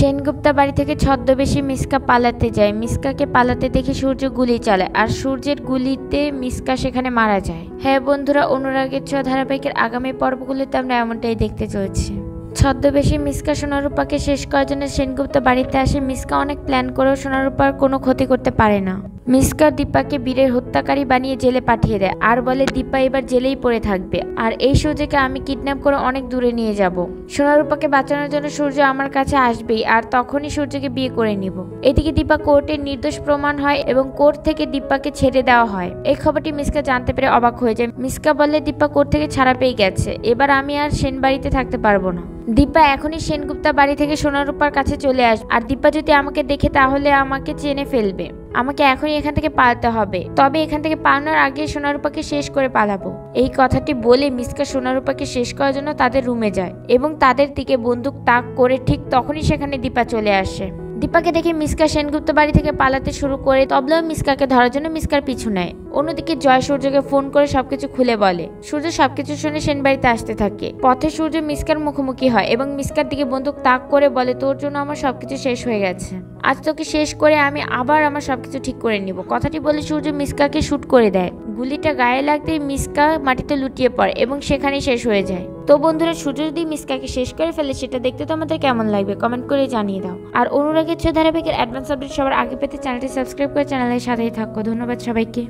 সেনগুপ্তা বাড়ি থেকে ছদ্মবেশী মিসকা পালাতে যায়। মিসকাকে পালাতে দেখে সূর্য গুলি চালায় আর সূর্যের গুলিতে মিসকা সেখানে মারা যায়। হ্যাঁ বন্ধুরা, অনুরাগের ছোঁয়া ধারাবাহিকের আগামী পর্বগুলোতে আমরা এমনটাই দেখতে চলেছি। ছদ্মবেশী মিসকা সোনারূপাকে শেষ করার জন্য সেনগুপ্তা বাড়িতে আসে। মিসকা অনেক প্ল্যান করেও সোনারূপার কোনো ক্ষতি করতে পারে না। মিসকা দীপাকে বীরের হত্যাকারী বানিয়ে জেলে পাঠিয়ে দেয় আর বলে দীপা এবার জেলেই পড়ে থাকবে আর এই সূর্যকে আমি কিডন্যাপ করে অনেক দূরে নিয়ে যাব। সোনারূপাকে বাঁচানোর জন্য সূর্য আমার কাছে আসবেই আর তখনই সূর্যকে বিয়ে করে নিব। এদিকে দীপা কোর্টে নির্দোষ প্রমাণ হয় এবং কোর্ট থেকে দীপাকে ছেড়ে দেওয়া হয়। এই খবরটি মিসকা জানতে পেরে অবাক হয়ে যায়। মিসকা বলে দীপা কোর্ট থেকে ছাড়া পেয়ে গেছে, এবার আমি আর সেন বাড়িতে থাকতে পারবো না। দীপা এখনই সেনগুপ্তা বাড়ি থেকে সোনারূপার কাছে চলে আসবে আর দীপা যদি আমাকে দেখে তাহলে আমাকে চেনে ফেলবে। আমাকে এখনই এখান থেকে পালাতে হবে, তবে এখান থেকে পালানোর আগে সোনারূপাকে শেষ করে পালাবো। এই কথাটি বলে মিসকা সোনারূপাকে শেষ করার জন্য তাদের রুমে যায় এবং তাদের দিকে বন্দুক তাক করে ঠিক তখনই সেখানে দীপা চলে আসে। দীপাকে দেখে মিসকা সেনগুপ্ত বাড়ি থেকে পালাতে শুরু করে তবলাও মিসকাকে ধরার জন্য মিসকার পিছু নেয়। অন্যদিকে জয় সূর্যকে ফোন করে সবকিছু খুলে বলে। সূর্য সবকিছু শুনে সেন বাড়িতে আসতে থাকে। পথে সূর্য মিসকার মুখোমুখি হয় এবং মিসকার দিকে বন্দুক তাক করে বলে, তোর জন্য আমার সবকিছু শেষ হয়ে গেছে, আজ তোকে শেষ করে আমি আবার আমার সবকিছু ঠিক করে নিব। কথাটি বলে সূর্য মিসকাকে শুট করে দেয়। গুলিটা গায়ে লাগতেই মিসকা মাটিতে লুটিয়ে পড়ে এবং সেখানেই শেষ হয়ে যায়। তো বন্ধুরা, সূর্য যদি মিসকাকে শেষ করে ফেলে সেটা দেখতে তোমাদের কেমন লাগবে কমেন্ট করে জানিয়ে দাও। আর অনুরাগের ছোঁয়া ধারাবাহিকের অ্যাডভান্স আপডেট সবার আগে পেতে চ্যানেলটি সাবস্ক্রাইব করে চ্যানেলের সাথেই থাকো। ধন্যবাদ সবাইকে।